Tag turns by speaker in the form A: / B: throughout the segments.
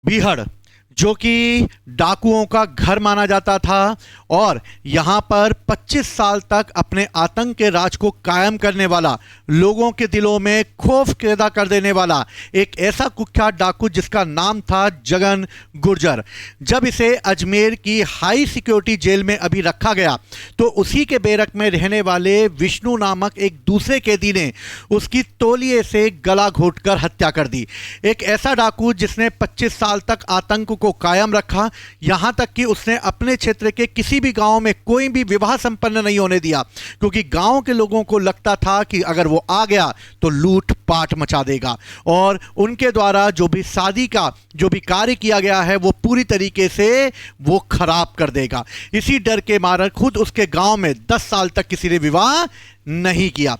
A: बीहड़, जो कि डाकुओं का घर माना जाता था और यहाँ पर 25 साल तक अपने आतंक के राज को कायम करने वाला, लोगों के दिलों में खौफ पैदा कर देने वाला एक ऐसा कुख्यात डाकू जिसका नाम था जगन गुर्जर। जब इसे अजमेर की हाई सिक्योरिटी जेल में अभी रखा गया तो उसी के बैरक में रहने वाले विष्णु नामक एक दूसरे कैदी ने उसकी तौलिए से गला घोंटकर हत्या कर दी। एक ऐसा डाकू जिसने 25 साल तक आतंक को कायम रखा, यहां तक कि उसने अपने क्षेत्र के किसी भी गांव में कोई भी विवाह संपन्न नहीं होने दिया, क्योंकि गांव के लोगों को लगता था कि अगर वो आ गया तो लूट पाट मचा देगा और उनके द्वारा जो भी शादी का जो भी कार्य किया गया है वो पूरी तरीके से वो खराब कर देगा। इसी डर के मारे खुद उसके गांव में 10 साल तक किसी ने विवाह नहीं किया।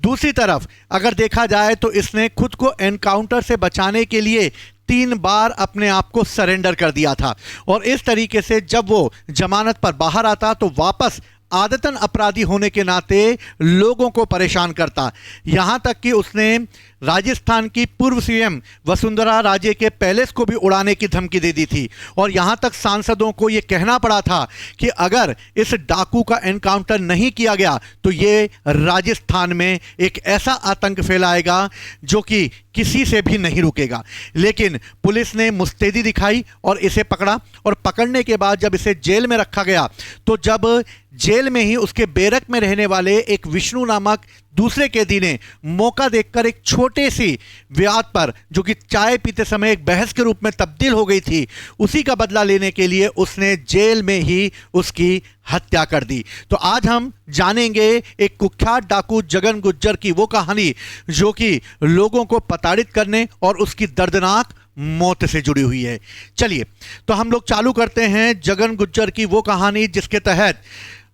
A: दूसरी तरफ अगर देखा जाए तो इसने खुद को एनकाउंटर से बचाने के लिए 3 बार अपने आप को सरेंडर कर दिया था और इस तरीके से जब वो जमानत पर बाहर आता तो वापस आदतन अपराधी होने के नाते लोगों को परेशान करता। यहां तक कि उसने राजस्थान की पूर्व सीएम वसुंधरा राजे के पैलेस को भी उड़ाने की धमकी दे दी थी और यहां तक सांसदों को यह कहना पड़ा था कि अगर इस डाकू का एनकाउंटर नहीं किया गया तो ये राजस्थान में एक ऐसा आतंक फैलाएगा जो कि किसी से भी नहीं रुकेगा। लेकिन पुलिस ने मुस्तैदी दिखाई और इसे पकड़ा और पकड़ने के बाद जब इसे जेल में रखा गया तो जब जेल में ही उसके बैरक में रहने वाले एक विष्णु नामक दूसरे कैदी ने मौका देखकर एक छोटे सी विवाद पर, जो कि चाय पीते समय एक बहस के रूप में तब्दील हो गई थी, उसी का बदला लेने के लिए उसने जेल में ही उसकी हत्या कर दी। तो आज हम जानेंगे एक कुख्यात डाकू जगन गुर्जर की वो कहानी जो कि लोगों को प्रताड़ित करने और उसकी दर्दनाक मौत से जुड़ी हुई है। चलिए तो हम लोग चालू करते हैं जगन गुर्जर की वो कहानी जिसके तहत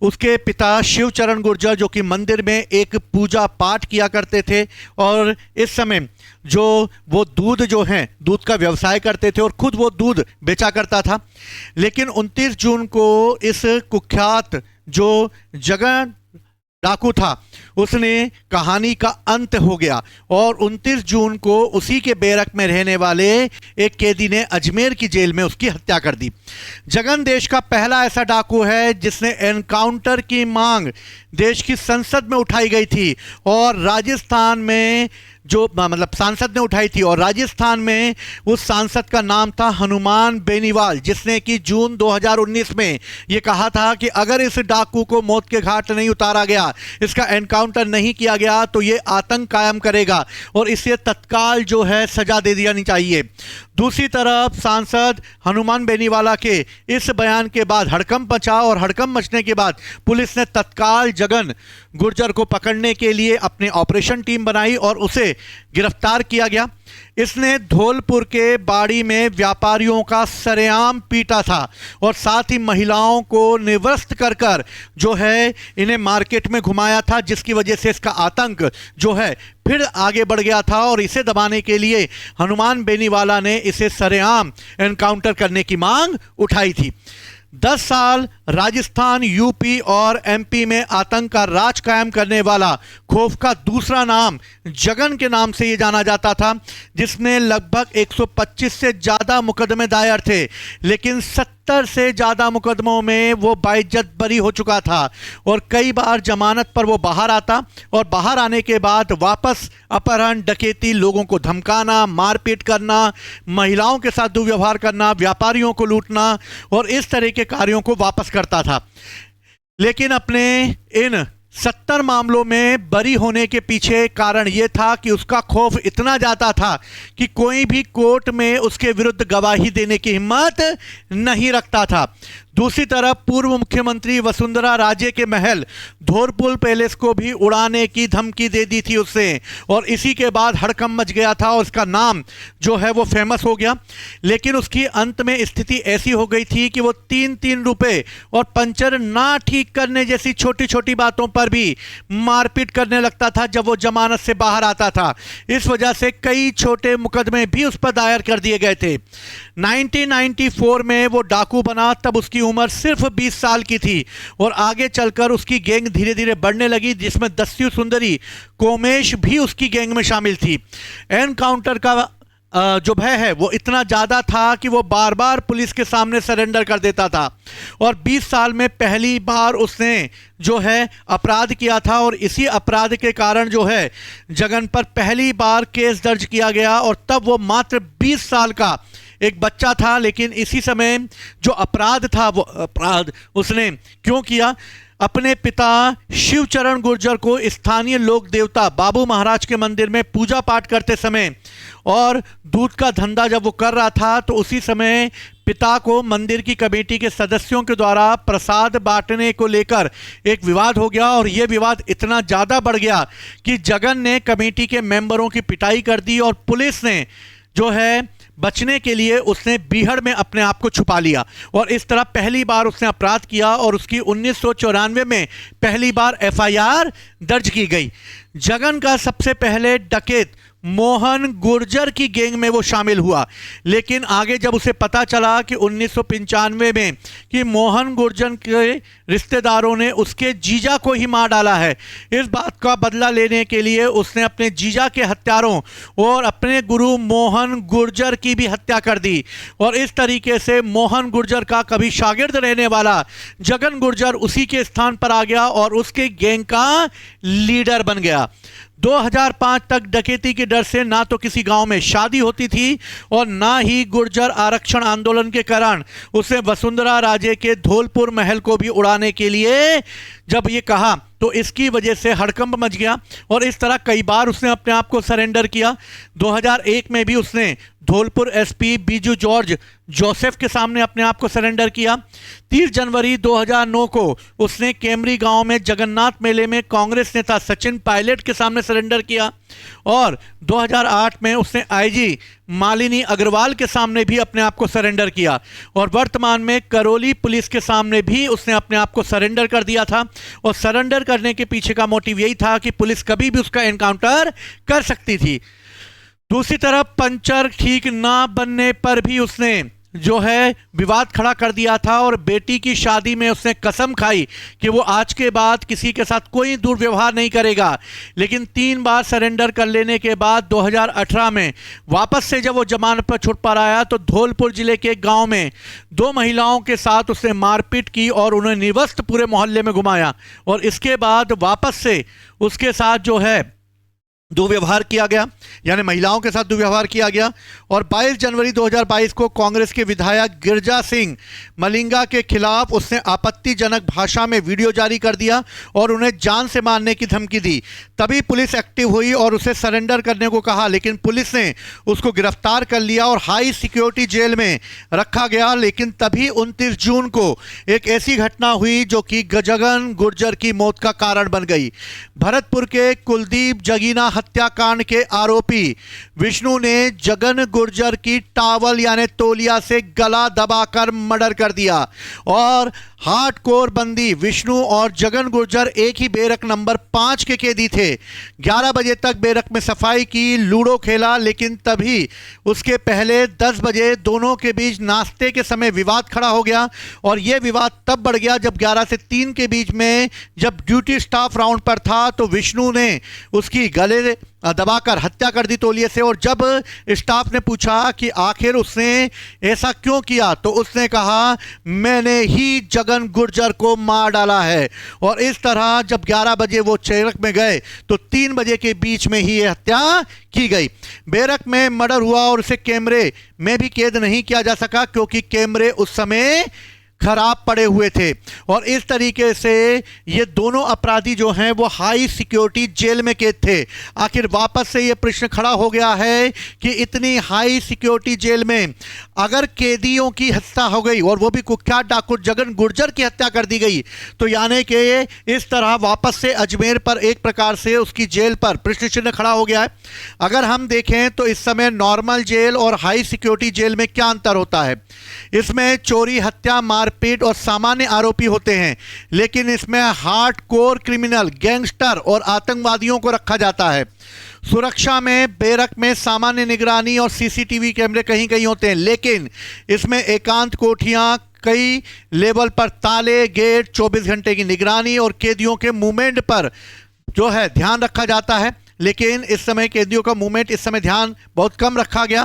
A: उसके पिता शिवचरण गुर्जर, जो कि मंदिर में एक पूजा पाठ किया करते थे और इस समय जो वो दूध का व्यवसाय करते थे और खुद वो दूध बेचा करता था। लेकिन 29 जून को इस कुख्यात जो जगन डाकू था उसने कहानी का अंत हो गया और 29 जून को उसी के बैरक में रहने वाले एक कैदी ने अजमेर की जेल में उसकी हत्या कर दी। जगन देश का पहला ऐसा डाकू है जिसने एनकाउंटर की मांग देश की संसद में उठाई गई थी और राजस्थान में सांसद ने उठाई थी और राजस्थान में उस सांसद का नाम था हनुमान बेनीवाल, जिसने कि जून 2019 में यह कहा था कि अगर इस डाकू को मौत के घाट नहीं उतारा गया, इसका एनकाउंटर नहीं किया गया तो ये आतंक कायम करेगा और इसे तत्काल जो है सजा दे देनी चाहिए। दूसरी तरफ सांसद हनुमान बेनीवाला के इस बयान के बाद हड़कंप मचा और हड़कंप मचने के बाद पुलिस ने तत्काल जगन गुर्जर को पकड़ने के लिए अपनी ऑपरेशन टीम बनाई और उसे गिरफ्तार किया गया। इसने धौलपुर के बाड़ी में व्यापारियों का सरेआम पीटा था और साथ ही महिलाओं को निवस्त कर कर जो है इन्हें मार्केट में घुमाया था, जिसकी वजह से इसका आतंक जो है फिर आगे बढ़ गया था और इसे दबाने के लिए हनुमान बेनीवाला ने इसे सरेआम एनकाउंटर करने की मांग उठाई थी। 10 साल राजस्थान, यूपी और एमपी में आतंक का राज कायम करने वाला खौफ का दूसरा नाम जगन के नाम से यह जाना जाता था, जिसमें लगभग 125 से ज़्यादा मुकदमे दायर थे, लेकिन 70 से ज़्यादा मुकदमों में वो बाइज्जत बरी हो चुका था और कई बार जमानत पर वो बाहर आता और बाहर आने के बाद वापस अपहरण, डकैती, लोगों को धमकाना, मारपीट करना, महिलाओं के साथ दुर्व्यवहार करना, व्यापारियों को लूटना और इस तरह के कार्यों को वापस करता था। लेकिन अपने इन 70 मामलों में बरी होने के पीछे कारण यह था कि उसका खौफ इतना ज़्यादा था कि कोई भी कोर्ट में उसके विरुद्ध गवाही देने की हिम्मत नहीं रखता था। दूसरी तरफ पूर्व मुख्यमंत्री वसुंधरा राजे के महल धौलपुर पैलेस को भी उड़ाने की धमकी दे दी थी उससे और इसी के बाद हड़कंप मच गया था और उसका नाम जो है वो फेमस हो गया। लेकिन उसकी अंत में स्थिति ऐसी हो गई थी कि वो 3-3 रुपए और पंचर ना ठीक करने जैसी छोटी छोटी बातों पर भी मारपीट करने लगता था जब वो जमानत से बाहर आता था। इस वजह से कई छोटे मुकदमे भी उस पर दायर कर दिए गए थे। 1994 में वो डाकू बना, तब उसकी उम्र सिर्फ 20 साल की थी और आगे चलकर उसकी गैंग धीरे धीरे बढ़ने लगी, जिसमें दस्यु सुंदरी कोमेश भी उसकी गैंग में शामिल थी। एनकाउंटर का जो भय है वो इतना ज़्यादा था कि वो बार बार पुलिस के सामने सरेंडर कर देता था। और 20 साल में पहली बार उसने जो है अपराध किया था, और इसी अपराध के कारण जो है जगन पर पहली बार केस दर्ज किया गया। और तब वो मात्र 20 साल का एक बच्चा था, लेकिन इसी समय जो अपराध था वो अपराध उसने क्यों किया? अपने पिता शिवचरण गुर्जर को स्थानीय लोक देवता बाबू महाराज के मंदिर में पूजा पाठ करते समय और दूध का धंधा जब वो कर रहा था, तो उसी समय पिता को मंदिर की कमेटी के सदस्यों के द्वारा प्रसाद बांटने को लेकर एक विवाद हो गया। और ये विवाद इतना ज़्यादा बढ़ गया कि जगन ने कमेटी के मेंबरों की पिटाई कर दी, और पुलिस ने जो है बचने के लिए उसने बीहड़ में अपने आप को छुपा लिया। और इस तरह पहली बार उसने अपराध किया, और उसकी 1994 में पहली बार एफआईआर दर्ज की गई। जगन का सबसे पहले डकैत मोहन गुर्जर की गैंग में वो शामिल हुआ, लेकिन आगे जब उसे पता चला कि 1995 में कि मोहन गुर्जर के रिश्तेदारों ने उसके जीजा को ही मार डाला है, इस बात का बदला लेने के लिए उसने अपने जीजा के हत्यारों और अपने गुरु मोहन गुर्जर की भी हत्या कर दी। और इस तरीके से मोहन गुर्जर का कभी शागिर्द रहने वाला जगन गुर्जर उसी के स्थान पर आ गया और उसके गैंग का लीडर बन गया। 2005 तक डकैती के डर से ना तो किसी गांव में शादी होती थी, और ना ही गुर्जर आरक्षण आंदोलन के कारण उसे वसुंधरा राजे के धौलपुर महल को भी उड़ाने के लिए जब ये कहा, तो इसकी वजह से हड़कंप मच गया। और इस तरह कई बार उसने अपने आप को सरेंडर किया। 2001 में भी उसने Dholpur SP Biju George Joseph के सामने अपने आप को सरेंडर किया। 30 जनवरी 2009 को उसने केमरी गांव में जगन्नाथ मेले में कांग्रेस नेता सचिन पायलट के सामने सरेंडर किया। और 2008 में उसने आईजी मालिनी अग्रवाल के सामने भी अपने आप को सरेंडर किया। और वर्तमान में करौली पुलिस के सामने भी उसने अपने आप को सरेंडर कर दिया था। और सरेंडर करने के पीछे का मोटिव यही था कि पुलिस कभी भी उसका एनकाउंटर कर सकती थी। दूसरी तरफ पंचर ठीक ना बनने पर भी उसने जो है विवाद खड़ा कर दिया था, और बेटी की शादी में उसने कसम खाई कि वो आज के बाद किसी के साथ कोई दुर्व्यवहार नहीं करेगा। लेकिन 3 बार सरेंडर कर लेने के बाद 2018 में वापस से जब वो जमानत पर छुट पर आया, तो धौलपुर जिले के गांव में 2 महिलाओं के साथ उसने मारपीट की और उन्हें निर्वस्त्र पूरे मोहल्ले में घुमाया। और इसके बाद वापस से उसके साथ जो है दुर्व्यवहार किया गया, यानी महिलाओं के साथ दुर्व्यवहार किया गया। और 22 जनवरी 2022 को कांग्रेस के विधायक गिरजा सिंह मलिंगा के खिलाफ उसने आपत्तिजनक भाषा में वीडियो जारी कर दिया और उन्हें जान से मारने की धमकी दी। तभी पुलिस एक्टिव हुई और उसे सरेंडर करने को कहा, लेकिन पुलिस ने उसको गिरफ्तार कर लिया और हाई सिक्योरिटी जेल में रखा गया। लेकिन तभी 29 जून को एक ऐसी घटना हुई जो कि जगन गुर्जर की मौत का कारण बन गई। भरतपुर के कुलदीप जगीना हत्याकांड के आरोपी विष्णु ने जगन गुर्जर की टावल यानी तौलिया से गला दबाकर मर्डर कर दिया। और हार्डकोर बंदी विष्णु और जगन गुर्जर एक ही बैरक नंबर 5 के कैदी थे। 11 बजे तक बैरक में सफाई की, लूडो खेला, लेकिन तभी उसके पहले 10 बजे दोनों के बीच नाश्ते के समय विवाद खड़ा हो गया। और यह विवाद तब बढ़ गया जब 11 से 3 के बीच में जब ड्यूटी स्टाफ राउंड पर था, तो विष्णु ने उसकी गले दबाकर हत्या कर दी तौलिए से। और जब स्टाफ ने पूछा कि आखिर उसने ऐसा क्यों किया, तो उसने कहा मैंने ही जगन गुर्जर को मार डाला है। और इस तरह जब 11 बजे वो बैरक में गए तो 3 बजे के बीच में ही ये हत्या की गई। बैरक में मर्डर हुआ और उसे कैमरे में भी कैद नहीं किया जा सका क्योंकि कैमरे उस समय खराब पड़े हुए थे। और इस तरीके से ये दोनों अपराधी जो हैं वो हाई सिक्योरिटी जेल में कैद थे। आखिर वापस से ये प्रश्न खड़ा हो गया है कि इतनी हाई सिक्योरिटी जेल में अगर कैदियों की हत्या हो गई और वो भी कुख्यात डाकू जगन गुर्जर की हत्या कर दी गई, तो यानी कि इस तरह वापस से अजमेर पर एक प्रकार से उसकी जेल पर प्रश्न चिन्ह खड़ा हो गया है। अगर हम देखें तो इस समय नॉर्मल जेल और हाई सिक्योरिटी जेल में क्या अंतर होता है? इसमें चोरी, हत्या, मारपीट और सामान्य आरोपी होते हैं, लेकिन इसमें हार्डकोर क्रिमिनल, गैंगस्टर और आतंकवादियों को रखा जाता है। सुरक्षा में बैरक में सामान्य निगरानी और सीसीटीवी कैमरे कहीं कहीं होते हैं, लेकिन इसमें एकांत कोठियां, कई लेवल पर ताले, गेट, 24 घंटे की निगरानी और कैदियों के मूवमेंट पर जो है ध्यान रखा जाता है। लेकिन इस समय कैदियों का मूवमेंट इस समय ध्यान बहुत कम रखा गया।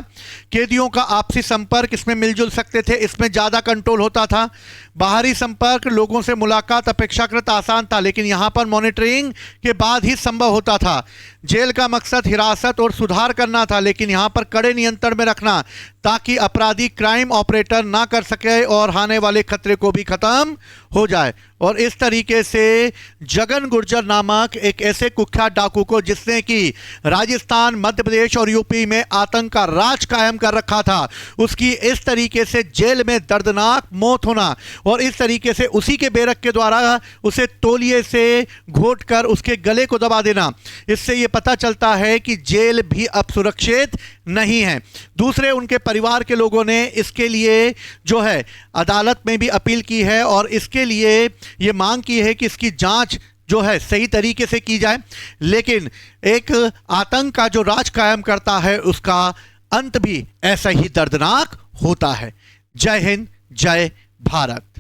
A: कैदियों का आपसी संपर्क इसमें मिलजुल सकते थे, इसमें ज़्यादा कंट्रोल होता था। बाहरी संपर्क, लोगों से मुलाकात अपेक्षाकृत आसान था, लेकिन यहाँ पर मॉनिटरिंग के बाद ही संभव होता था। जेल का मकसद हिरासत और सुधार करना था, लेकिन यहाँ पर कड़े नियंत्रण में रखना ताकि अपराधी क्राइम ऑपरेटर ना कर सके और आने वाले खतरे को भी खत्म हो जाए। और इस तरीके से जगन गुर्जर नामक एक ऐसे कुख्यात डाकू को, जिसने कि राजस्थान, मध्य प्रदेश और यूपी में आतंक का राज कायम कर रखा था, उसकी इस तरीके से जेल में दर्दनाक मौत होना और इस तरीके से उसी के बेरक के द्वारा उसे तौलिए से घोट कर उसके गले को दबा देना, इससे यह पता चलता है कि जेल भी अब सुरक्षित नहीं है। दूसरे, उनके परिवार के लोगों ने इसके लिए जो है अदालत में भी अपील की है और इसके लिए ये मांग की है कि इसकी जांच जो है सही तरीके से की जाए। लेकिन एक आतंक का जो राज कायम करता है, उसका अंत भी ऐसा ही दर्दनाक होता है। जय हिंद, जय भारत।